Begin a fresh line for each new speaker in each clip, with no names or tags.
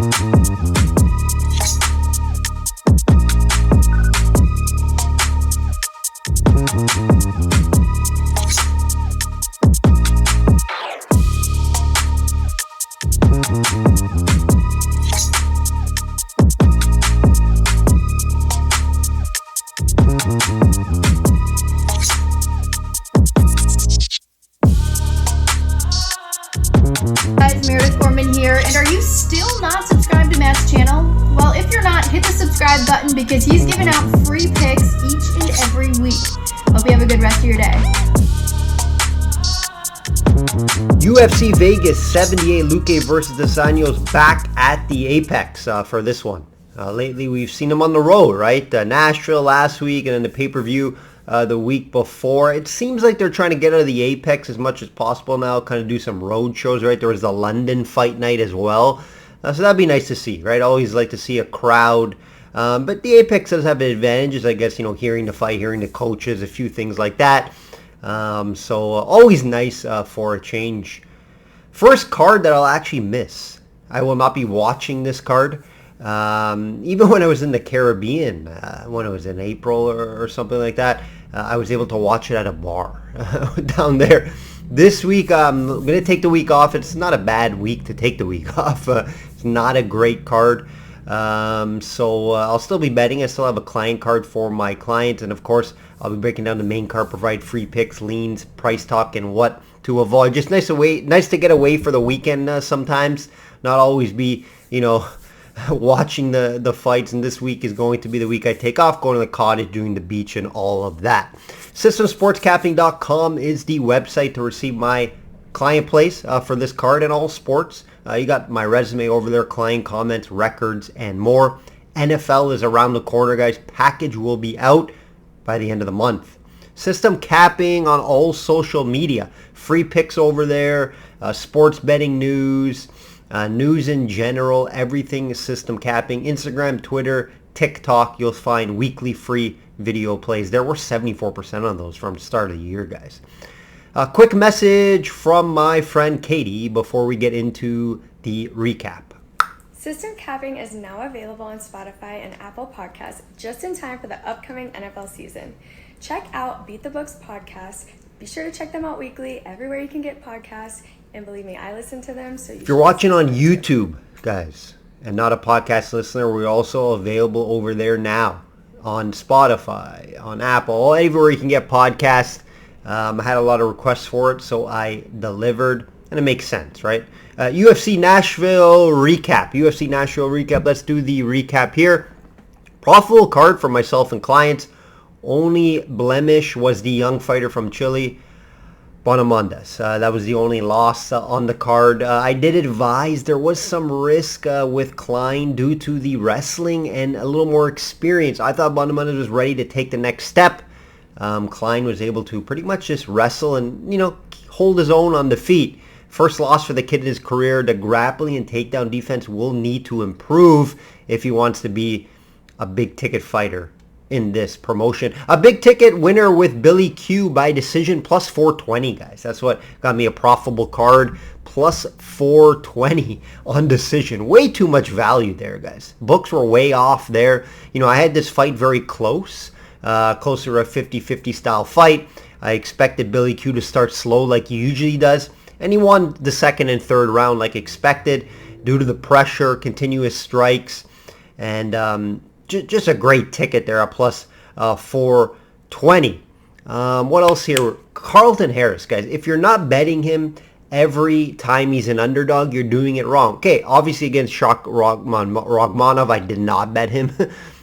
Guys, Meredith Gorman here, and are you still not subscribed to Matt's channel? Well, if you're not, hit the subscribe button because he's giving out free picks each and every week. Hope you have a good rest of your day.
UFC Vegas 78, Luque versus Dos Anjos back at the Apex for this one. Lately, we've seen them on the road, right? Nashville last week and then the pay-per-view the week before. It seems like they're trying to get out of the Apex as much as possible now, kind of do some road shows, right? There was the London fight night as well. So that'd be nice to see, right? Always like to see a crowd. But the Apex does have advantages, I guess, hearing the fight, hearing the coaches, a few things like that. So always nice for a change. First card that I'll actually miss. I will not be watching this card. Even when I was in the Caribbean, when it was in April or something like that, I was able to watch it at a bar down there. This week, I'm going to take the week off. It's not a bad week to take the week off. It's not a great card. So I'll still be betting. I still have a client card for my clients. And of course, I'll be breaking down the main card, provide free picks, leans, price talk, and what to avoid. Just nice to get away for the weekend sometimes. Not always be, watching the fights, and this week is going to be the week I take off, going to the cottage, doing the beach, and all of that. SystemSportsCaptain.com is the website to receive my client plays for this card and all sports. You got my resume over there, client comments, records, and more. NFL is around the corner, guys. Package will be out by the end of the month. System capping on all social media. Free picks over there, sports betting news, news in general, everything is system capping. Instagram, Twitter, TikTok, you'll find weekly free video plays. There were 74% on those from the start of the year, guys. A quick message from my friend Katie before we get into the recap.
System capping is now available on Spotify and Apple Podcasts just in time for the upcoming NFL season. Check out Beat the Books podcast. Be sure to check them out weekly everywhere you can get podcasts. And believe me, I listen to them. So
if you're watching on YouTube, guys, and not a podcast listener, we're also available over there now on Spotify, on Apple, everywhere you can get podcasts. I had a lot of requests for it, so I delivered, and it makes sense, right? UFC Nashville recap. Let's do the recap here. Profitable card for myself and clients. Only blemish was the young fighter from Chile, Bonamondes. That was the only loss on the card. I did advise there was some risk with Klein due to the wrestling and a little more experience. I thought Bonamondes was ready to take the next step. Klein was able to pretty much just wrestle and, hold his own on the feet. First loss for the kid in his career. The grappling and takedown defense will need to improve if he wants to be a big ticket fighter in this promotion. A big ticket winner with Billy Q by decision, plus 420, guys. That's what got me a profitable card, plus 420 on decision. Way too much value there, guys. Books were way off there. I had this fight very close, closer to a 50-50 style fight. I expected Billy Q to start slow like he usually does, and he won the second and third round like expected due to the pressure, continuous strikes, and just a great ticket there, a plus 420. What else here? Carlton Harris, guys. If you're not betting him every time he's an underdog, you're doing it wrong. Okay, obviously against Shak Rogmanov, I did not bet him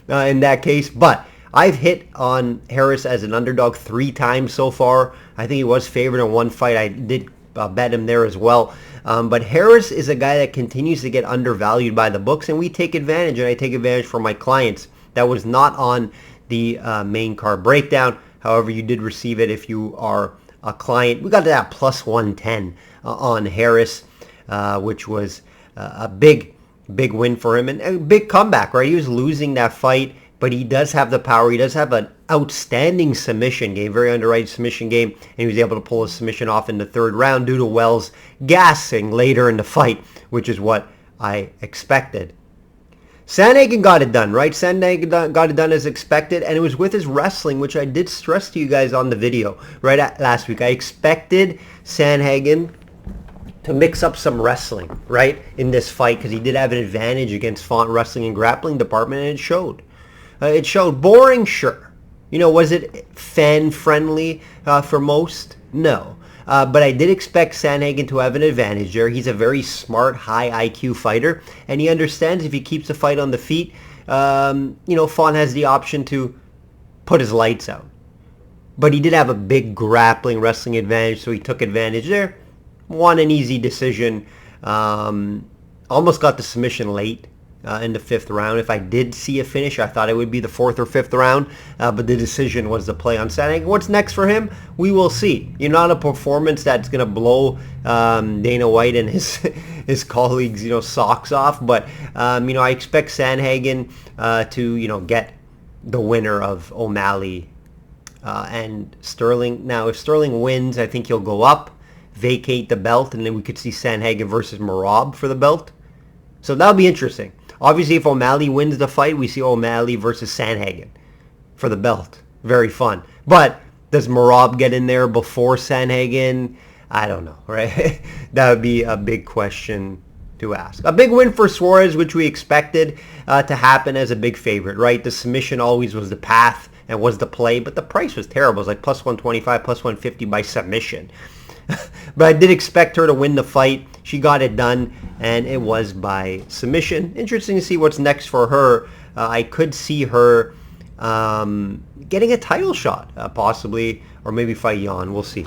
in that case, but I've hit on Harris as an underdog 3 times so far. I think he was favored in one fight. I did bet him there as well. But Harris is a guy that continues to get undervalued by the books, and we take advantage, and I take advantage for my clients. That was not on the main card breakdown. However, you did receive it if you are a client. We got to that plus 110 on Harris, which was a big win for him, and a big comeback, right? He was losing that fight, but he does have the power. He does have an outstanding submission game, very underrated submission game, and he was able to pull his submission off in the third round due to Wells gassing later in the fight, which is what I expected. Sandhagen got it done, right? Sandhagen got it done as expected, and it was with his wrestling, which I did stress to you guys on the video right last week. I expected Sandhagen to mix up some wrestling, right, in this fight, because he did have an advantage against Font wrestling and grappling department, and it showed. It showed. Boring, sure. Was it fan-friendly for most? No. But I did expect Sandhagen to have an advantage there. He's a very smart, high IQ fighter, and he understands if he keeps the fight on the feet, Font has the option to put his lights out. But he did have a big grappling, wrestling advantage, so he took advantage there. Won an easy decision. Almost got the submission late in the 5th round. If I did see a finish, I thought it would be the 4th or 5th round, but the decision was the play on Sandhagen. What's next for him? We will see. Not a performance that's going to blow Dana White and his colleagues, socks off, but I expect Sandhagen to get the winner of O'Malley and Sterling. Now, if Sterling wins, I think he'll go up, vacate the belt, and then we could see Sandhagen versus Merab for the belt. So that'll be interesting. Obviously, if O'Malley wins the fight, we see O'Malley versus Sandhagen for the belt. Very fun. But does Merab get in there before Sandhagen? I don't know, right? That would be a big question to ask. A big win for Suarez, which we expected to happen as a big favorite, right? The submission always was the path and was the play, but the price was terrible. It was like plus 125, plus 150 by submission. But I did expect her to win the fight. She got it done, and it was by submission. Interesting to see what's next for her. I could see her getting a title shot, possibly, or maybe fight Jan. We'll see.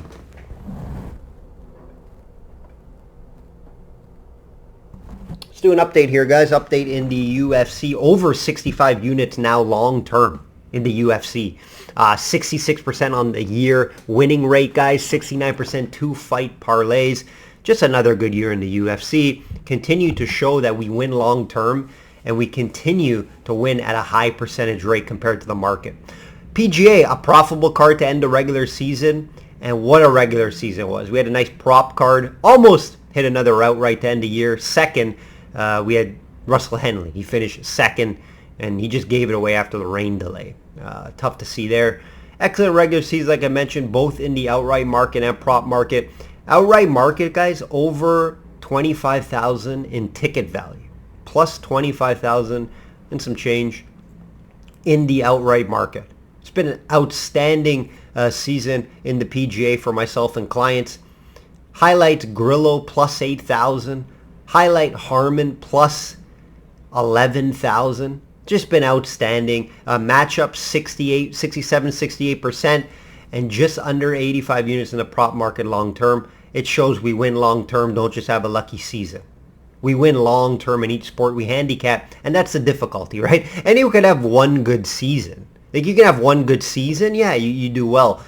Let's do an update here, guys. Update in the UFC. Over 65 units now long-term in the UFC. 66% on the year winning rate, guys. 69% 2-fight parlays. Just another good year in the UFC. Continue to show that we win long term, and we continue to win at a high percentage rate compared to the market. PGA, a profitable card to end the regular season, and what a regular season was. We had a nice prop card. Almost hit another outright to end the year. Second, we had Russell Henley. He finished second, and he just gave it away after the rain delay. Tough to see there. Excellent regular season, like I mentioned, both in the outright market and prop market. Outright market, guys, over 25,000 in ticket value, plus 25,000 and some change in the outright market. It's been an outstanding season in the PGA for myself and clients. Highlights Grillo plus 8,000. Highlight Harmon plus 11,000. Just been outstanding. Matchup 68%, and just under 85 units in the prop market long term. It shows we win long term, don't just have a lucky season. We win long term in each sport we handicap, and that's the difficulty, right? Anyone could have one good season. Like, you can have one good season, yeah, you do well.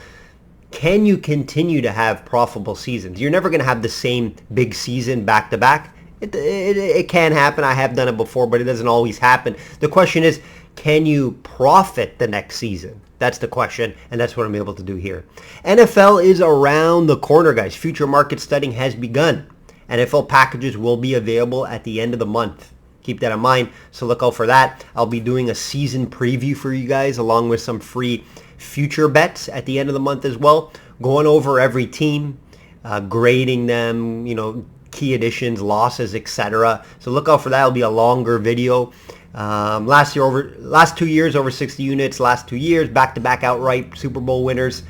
Can you continue to have profitable seasons? You're never going to have the same big season back to back. It can happen. I have done it before, but it doesn't always happen. The question is, can you profit the next season? That's the question, and that's what I'm able to do here. NFL is around the corner, guys. Future market studying has begun. NFL packages will be available at the end of the month. Keep that in mind, so look out for that. I'll be doing a season preview for you guys, along with some free future bets at the end of the month as well. Going over every team, grading them, key additions, losses, etc. So look out for that. It'll be a longer video. Last 2 years, over 60 units. Last 2 years, back-to-back outright Super Bowl winners,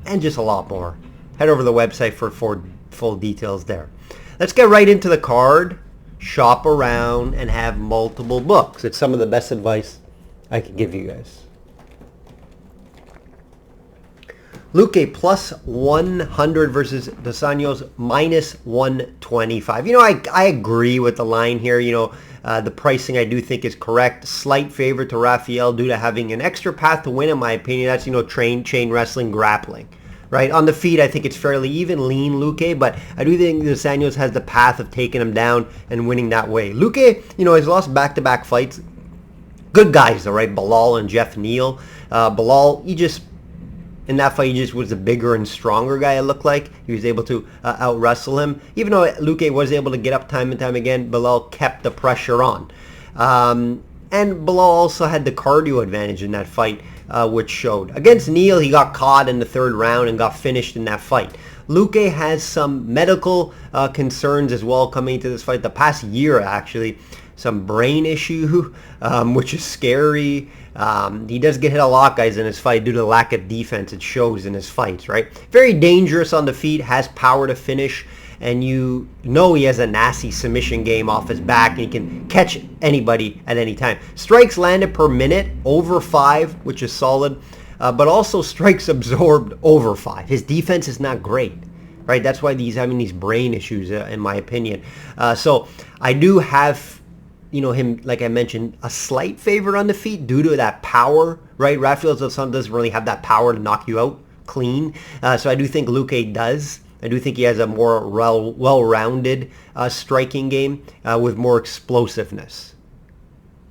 and just a lot more. Head over to the website for full details there. Let's get right into the card. Shop around and have multiple books. It's some of the best advice I can give you guys. Luque plus 100 versus Dos Anjos minus 125. I agree with the line here. The pricing I do think is correct. Slight favor to Rafael due to having an extra path to win, in my opinion. That's, chain wrestling, grappling. Right? On the feet, I think it's fairly even, lean Luque, but I do think Dos Anjos has the path of taking him down and winning that way. Luque, has lost back-to-back fights. Good guys, though, right? Bilal and Jeff Neal. Bilal, he just In that fight, he just was a bigger and stronger guy, it looked like. He was able to out-wrestle him. Even though Luque was able to get up time and time again, Belal kept the pressure on. And Belal also had the cardio advantage in that fight, which showed. Against Neal, he got caught in the third round and got finished in that fight. Luque has some medical concerns as well coming into this fight. The past year, actually, some brain issue, which is scary. He does get hit a lot, guys, in his fight due to the lack of defense. It shows in his fights, right? Very dangerous on the feet, has power to finish, and you know he has a nasty submission game off his back, and he can catch anybody at any time. Strikes landed per minute, over 5, which is solid, but also strikes absorbed over 5. His defense is not great, right? That's why he's having these brain issues, in my opinion. So I do have, him, like I mentioned, a slight favorite on the feet due to that power, right? Rafael dos Santos doesn't really have that power to knock you out clean. So I do think Luque does. I do think he has a more well-rounded striking game with more explosiveness.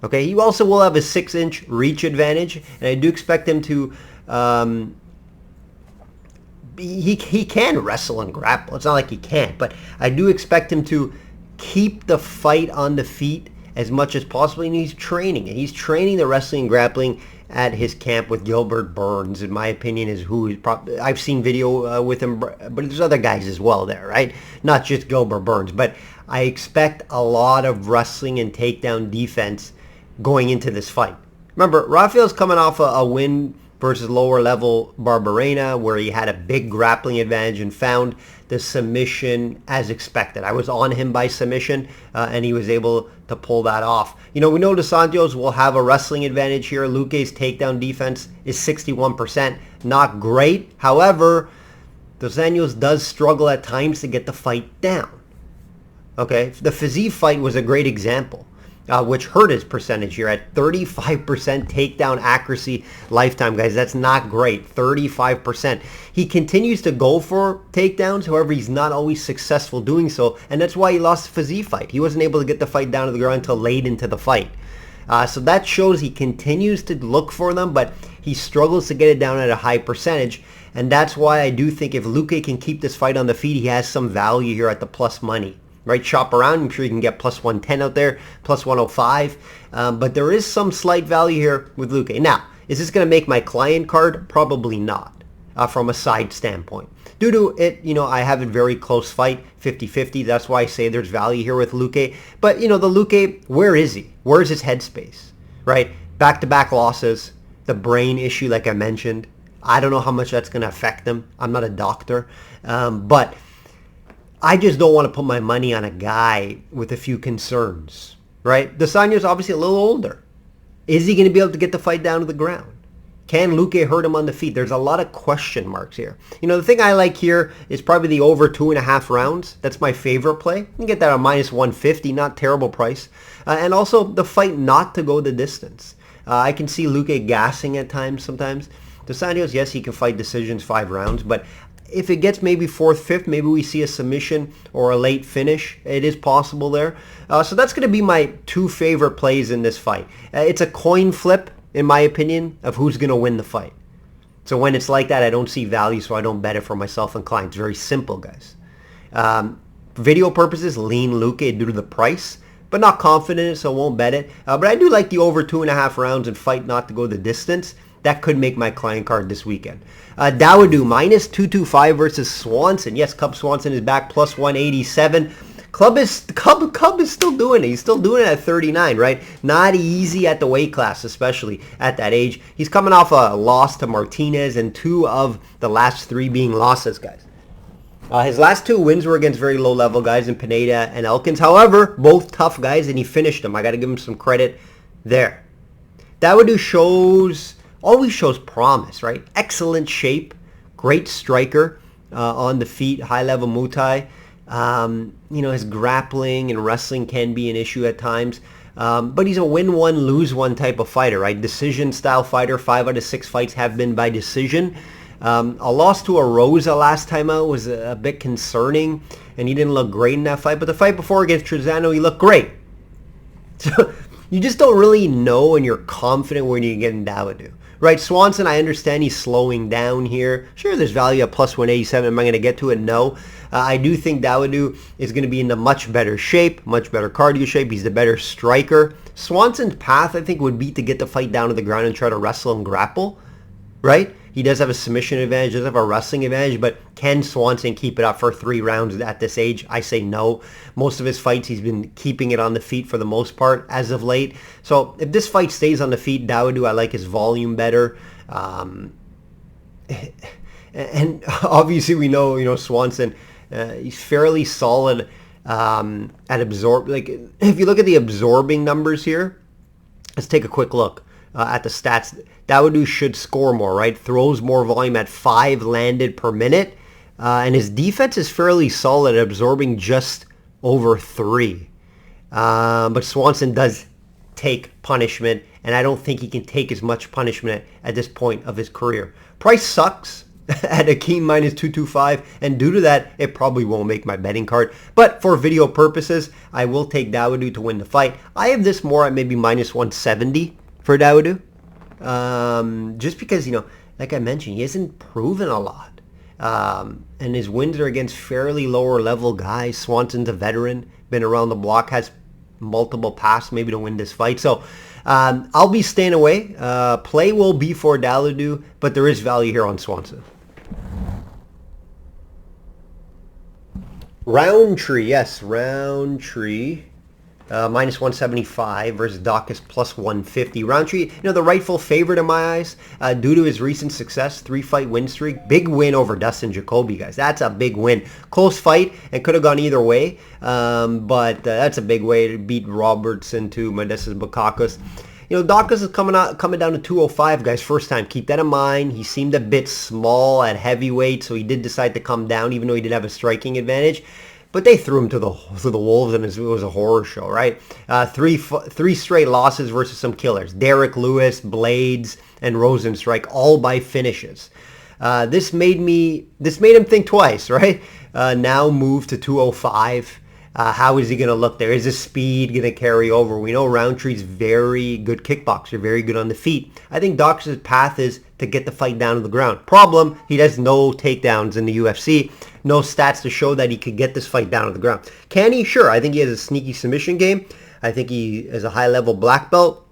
Okay, he also will have a 6-inch reach advantage, and I do expect him to... he can wrestle and grapple. It's not like he can't, but I do expect him to keep the fight on the feet as much as possible, and he's training it. He's training the wrestling and grappling at his camp with Gilbert Burns, in my opinion, is who he's probably... I've seen video with him, but there's other guys as well there, right? Not just Gilbert Burns, but I expect a lot of wrestling and takedown defense going into this fight. Remember, Rafael's coming off a win versus lower level Barberena, where he had a big grappling advantage and found the submission as expected. I was on him by submission, and he was able to pull that off. We know Dos Santos will have a wrestling advantage here. Luque's takedown defense is 61%. Not great. However, Dos Anjos does struggle at times to get the fight down. Okay, the Fiziev fight was a great example. Which hurt his percentage here at 35% takedown accuracy lifetime, guys. That's not great. 35%. He continues to go for takedowns. However, he's not always successful doing so, and that's why he lost the Fiziev fight. He wasn't able to get the fight down to the ground until late into the fight. So that shows he continues to look for them, but he struggles to get it down at a high percentage, and that's why I do think if Luque can keep this fight on the feet, he has some value here at the plus money. Right, shop around. I'm sure you can get plus 110 out there, plus 105. But there is some slight value here with Luque. Now, is this going to make my client card? Probably not, from a side standpoint. Due to it, I have a very close fight, 50-50. That's why I say there's value here with Luque. But, the Luque, where is he? Where is his headspace? Right? Back-to-back losses, the brain issue like I mentioned. I don't know how much that's going to affect him. I'm not a doctor. But I just don't want to put my money on a guy with a few concerns, right? Dos Anjos obviously a little older. Is he going to be able to get the fight down to the ground? Can Luque hurt him on the feet? There's a lot of question marks here. The thing I like here is probably the over 2.5 rounds. That's my favorite play. You can get that at minus 150, not terrible price. And also the fight not to go the distance. I can see Luque gassing at times sometimes. Dos Anjos, yes, he can fight decisions 5 rounds, but if it gets maybe 4th, 5th, maybe we see a submission or a late finish. It is possible there. So that's going to be my 2 favorite plays in this fight. It's a coin flip, in my opinion, of who's going to win the fight. So when it's like that, I don't see value, so I don't bet it for myself and clients. Very simple, guys. For video purposes, lean Luque due to the price, but not confident in it, so I won't bet it. But I do like the over 2.5 rounds and fight not to go the distance. That could make my client card this weekend. Dawodu, minus 225 versus Swanson. Yes, Cub Swanson is back, plus 187. Cub is still doing it. He's still doing it at 39, right? Not easy at the weight class, especially at that age. He's coming off a loss to Martinez and 2 of the last 3 being losses, guys. His last 2 wins were against very low-level guys in Pineda and Elkins. However, both tough guys, and he finished them. I got to give him some credit there. Dawodu always shows promise, right? Excellent shape, great striker on the feet, high-level Muay Thai. His grappling and wrestling can be an issue at times, but he's a win one, lose one type of fighter, right? Decision-style fighter. 5 out of 6 fights have been by decision. A loss to Arosa last time out was a bit concerning, and he didn't look great in that fight, but the fight before against Trezano, he looked great. So you just don't really know, and you're confident when you get in Dawodu. right? Swanson, I understand he's slowing down here. Sure, there's value at plus 187. Am I going to get to it? No. I do think Dawodu is going to be in a much better shape, much better cardio shape. He's the better striker. Swanson's path, I think, would be to get the fight down to the ground and try to wrestle and grapple, right? He does have a submission advantage, does have a wrestling advantage, but can Swanson keep it up for 3 rounds at this age? I say no. Most of his fights, he's been keeping it on the feet for the most part as of late. So if this fight stays on the feet, Dawodu, I like his volume better. And obviously we know, Swanson, he's fairly solid at absorb. Like, if you look at the absorbing numbers here, let's take a quick look at the stats. Dawodu should score more, right? Throws more volume at 5 landed per minute. And his defense is fairly solid at absorbing just over 3. But Swanson does take punishment, and I don't think he can take as much punishment at this point of his career. Price sucks at Akeem minus 225, and due to that, it probably won't make my betting card. But for video purposes, I will take Dawodu to win the fight. I have this more at maybe minus 170 for Dawodu. Just because, like I mentioned, he hasn't proven a lot. And his wins are against fairly lower level guys. Swanson's a veteran, been around the block, has multiple paths maybe to win this fight. So I'll be staying away. Play will be for Dawodu, but there is value here on Swanson. Roundtree, yes, Roundtree. Minus 175 versus Dawkins plus 150. Roundtree, the rightful favorite in my eyes due to his recent success, 3-fight win streak. Big win over Dustin Jacoby, guys. That's a big win. Close fight and could have gone either way, but that's a big way to beat Robertson to Modestas Bukakas. Dawkins is coming down to 205, guys, first time. Keep that in mind. He seemed a bit small at heavyweight, so he did decide to come down, even though he did have a striking advantage. But they threw him to the wolves, and it was a horror show, right? Three straight losses versus some killers. Derek Lewis, Blades, and Rosenstrike, all by finishes. This made him think twice, right? Now move to 205. How is he going to look there? Is his speed going to carry over? We know Roundtree's very good kickboxer, very good on the feet. I think Dawkins' path is to get the fight down to the ground. Problem, he has no takedowns in the UFC. No stats to show that he could get this fight down to the ground. Can he? Sure. I think he has a sneaky submission game. I think he is a high-level black belt.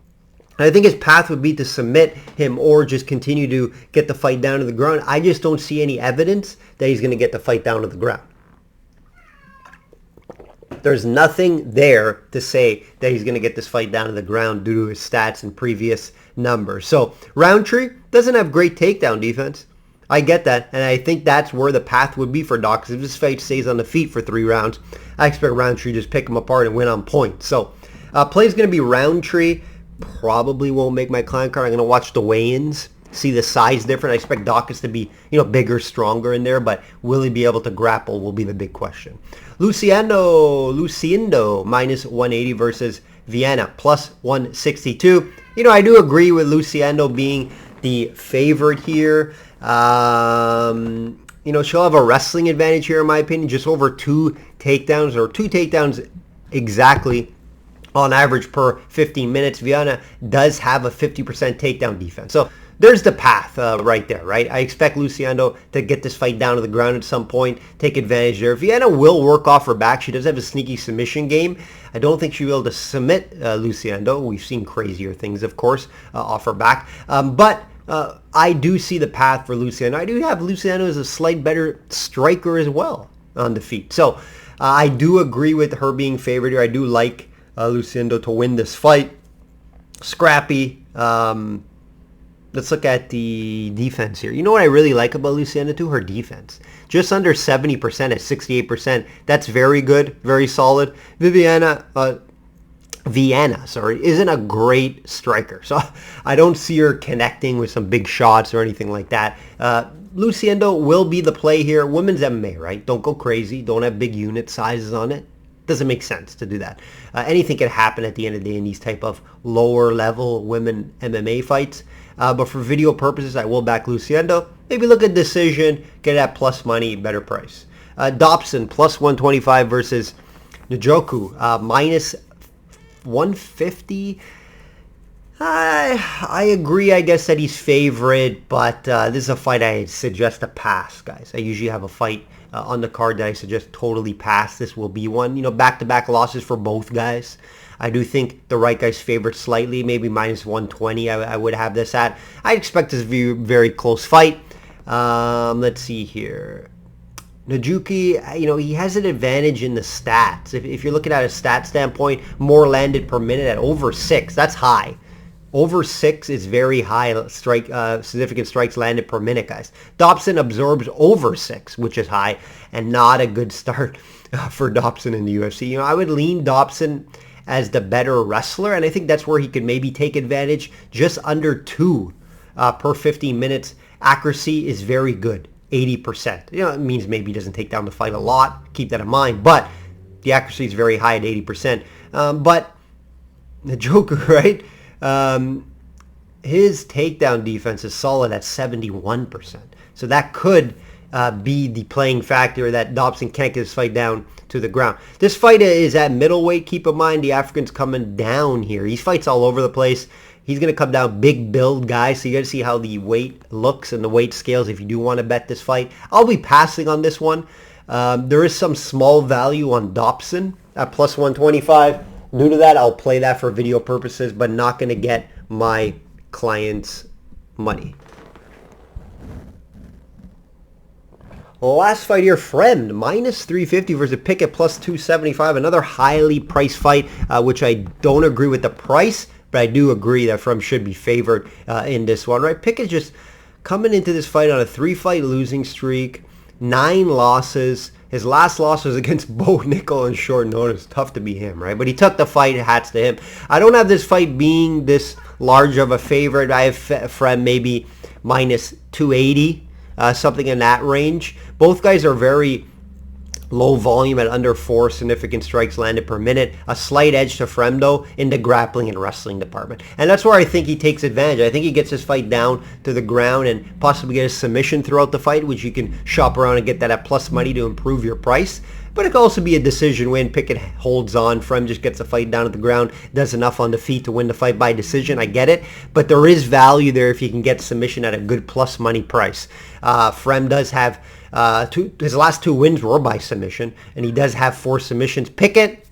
And I think his path would be to submit him or just continue to get the fight down to the ground. I just don't see any evidence that he's going to get the fight down to the ground. There's nothing there to say that he's going to get this fight down to the ground due to his stats and previous numbers. So Roundtree doesn't have great takedown defense. I get that, and I think that's where the path would be for Dawkins. If this fight stays on the feet for 3 rounds, I expect Roundtree to just pick him apart and win on points. So play is going to be Roundtree. Probably won't make my client card. I'm going to watch the weigh-ins, see the size difference. I expect Dawkins to be, bigger, stronger in there, but will he be able to grapple will be the big question. Luciendo minus 180 versus Vienna plus 162. I do agree with Luciendo being the favorite here. She'll have a wrestling advantage here in my opinion, just over 2 takedowns exactly on average per 15 minutes. Vienna does have a 50% takedown defense. So there's the path right there, right? I expect Luciendo to get this fight down to the ground at some point, take advantage there. Vienna will work off her back. She does have a sneaky submission game. I don't think she'll be able to submit Luciendo. We've seen crazier things, of course, off her back. But I do see the path for Luciendo. I do have Luciendo as a slight better striker as well on the feet. So I do agree with her being favored here. I do like Luciendo to win this fight. Scrappy. Let's look at the defense here. You know what I really like about Luciendo too? Her defense. Just under 70% at 68%. That's very good, very solid. Vienna, isn't a great striker. So I don't see her connecting with some big shots or anything like that. Luciendo will be the play here. Women's MMA, right? Don't go crazy. Don't have big unit sizes on it. Doesn't make sense to do that. Anything can happen at the end of the day in these type of lower level women MMA fights. But for video purposes, I will back Luciendo. Maybe look at decision, get at plus money, better price. Dobson plus 125 versus Njoku minus 150. I agree, I guess, that he's favorite, but this is a fight I suggest a pass, guys. I usually have a fight on the card that I suggest totally pass. This will be one. Back-to-back losses for both guys. I do think the right guy's favorite slightly, maybe minus 120 I would have this at. I expect this to be a very close fight. Let's see here. Najuki, he has an advantage in the stats. If you're looking at a stat standpoint, more landed per minute at over 6. That's high. Over 6 is very high significant strikes landed per minute, guys. Dobson absorbs over 6, which is high, and not a good start for Dobson in the UFC. I would lean Dobson as the better wrestler, and I think that's where he could maybe take advantage. Just under 2 per 15 minutes. Accuracy is very good. 80%. It means maybe he doesn't take down the fight a lot. Keep that in mind. But the accuracy is very high at 80%. But the Joker, right? His takedown defense is solid at 71%. So that could be the playing factor that Dobson can't get his fight down to the ground. This fight is at middleweight. Keep in mind the African's coming down here. He fights all over the place. He's going to come down big build guy, so you got to see how the weight looks and the weight scales if you do want to bet this fight. I'll be passing on this one. There is some small value on Dobson at plus 125. Due to that, I'll play that for video purposes, but not going to get my client's money. Last fight here, Friend, minus 350 versus Pickett plus 275. Another highly priced fight, which I don't agree with the price. But I do agree that Frem should be favored in this one, right? Pickett just coming into this fight on a 3-fight losing streak, 9 losses. His last loss was against Bo Nickel on short notice. Tough to be him, right? But he took the fight, hats to him. I don't have this fight being this large of a favorite. I have Frem maybe minus 280, something in that range. Both guys are very low volume at under 4 significant strikes landed per minute. A slight edge to Fremdo in the grappling and wrestling department. And that's where I think he takes advantage. I think he gets his fight down to the ground and possibly get a submission throughout the fight, which you can shop around and get that at plus money to improve your price. But it could also be a decision win. Pickett holds on. Frem just gets the fight down to the ground, does enough on the feet to win the fight by decision. I get it. But there is value there if you can get submission at a good plus money price. Frem does have his last 2 wins were by submission, and he does have 4 submissions. Pickett,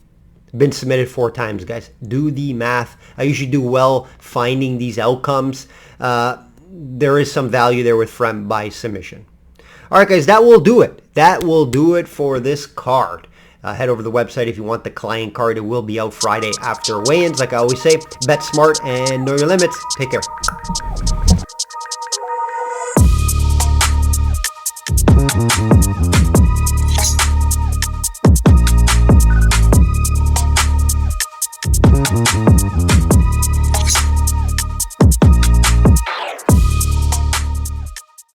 been submitted 4 times, guys. Do the math. I usually do well finding these outcomes. There is some value there with Frem by submission. All right, guys, that will do it. That will do it for this card. Head over to the website if you want the client card. It will be out Friday after weigh-ins. Like I always say, bet smart and know your limits. Take care.